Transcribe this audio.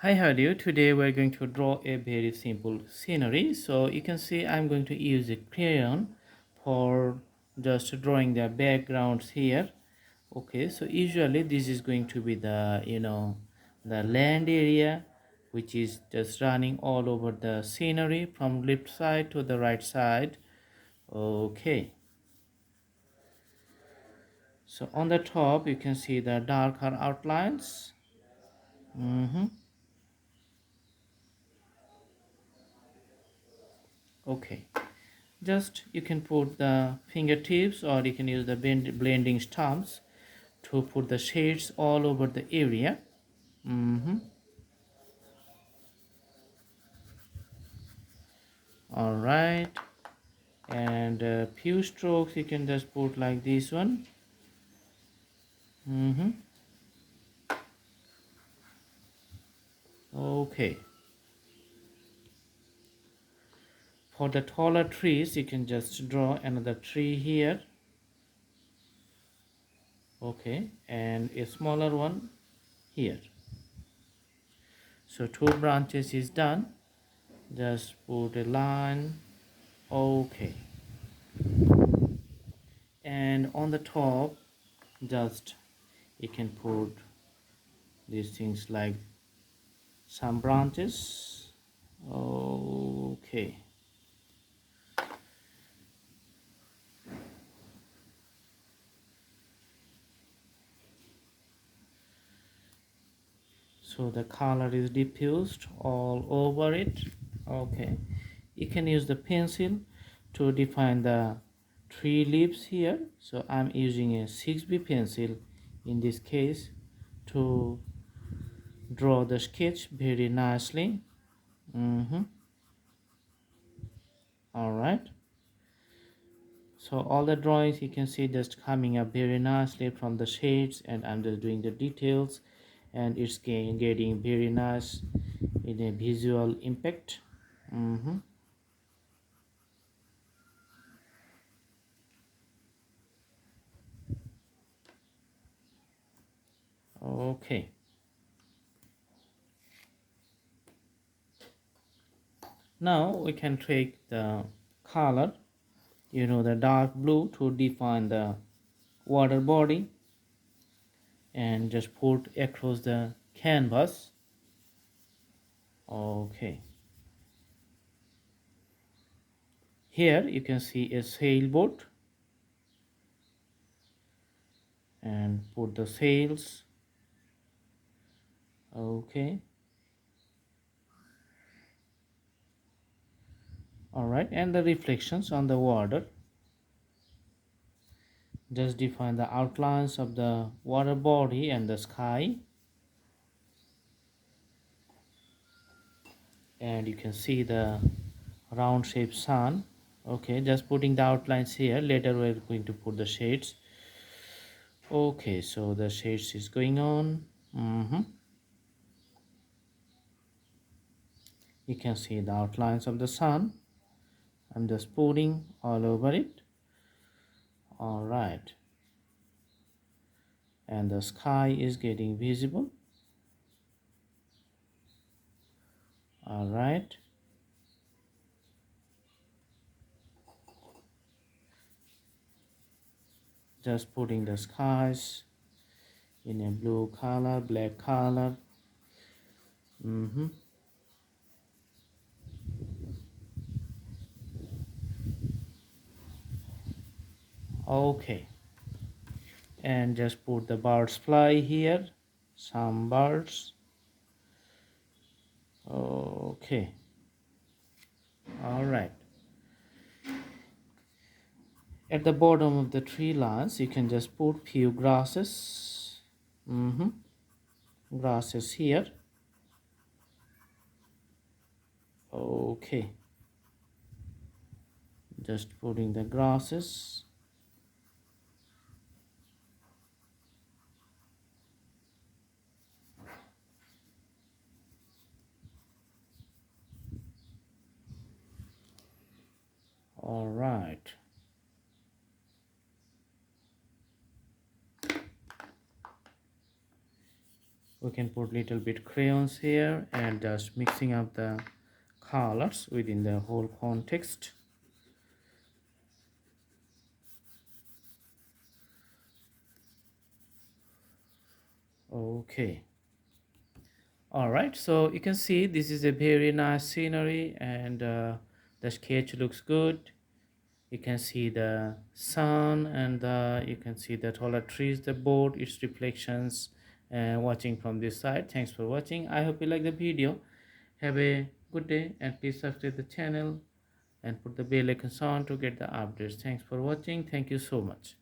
Hi, how are you? Today we're going to draw a very simple scenery. So you can see I'm going to use a crayon for just drawing the backgrounds here. Okay, so usually this is going to be the land area, which is just running all over the scenery from left side to the right side. Okay, so on the top you can see the darker outlines. Okay, just you can put the fingertips or you can use the blending stumps to put the shades all over the area. All right, and a few strokes you can just put like this one. Okay, for the taller trees you can just draw another tree here. Okay, and a smaller one here. So two branches is done. Just put a line. Okay, and on the top just you can put these things like some branches. Okay, so the color is diffused all over it. Okay, you can use the pencil to define the tree leaves here. So I'm using a 6B pencil in this case to draw the sketch very nicely. All right, so all the drawings you can see just coming up very nicely from the shades, and I'm just doing the details, and it's getting very nice in a visual impact. Okay, now we can take the color, the dark blue, to define the water body and just put across the canvas. Okay, here you can see a sailboat, and put the sails. Okay, all right, and the reflections on the water. Just define the outlines of the water body and the sky, and you can see the round shaped sun. Okay, just putting the outlines here, later we're going to put the shades. Okay, so the shades is going on. You can see the outlines of the sun. I'm just putting all over it. All right, and the sky is getting visible. All right, just putting the skies in a blue color, black color. Okay, and just put the birds fly here, some birds. Okay, all right, at the bottom of the tree lines you can just put few grasses. Grasses here. Okay, just putting the grasses. All right, we we can put little bit crayons here and just mixing up the colors within the whole context. Okay, all right, so you can see this is a very nice scenery, and the sketch looks good. You can see the sun, and you can see the taller trees, the board, its reflections, and watching from this side. Thanks for watching. I hope you like the video. Have a good day, and please subscribe the channel and put the bell icon on to get the updates. Thanks for watching. Thank you so much.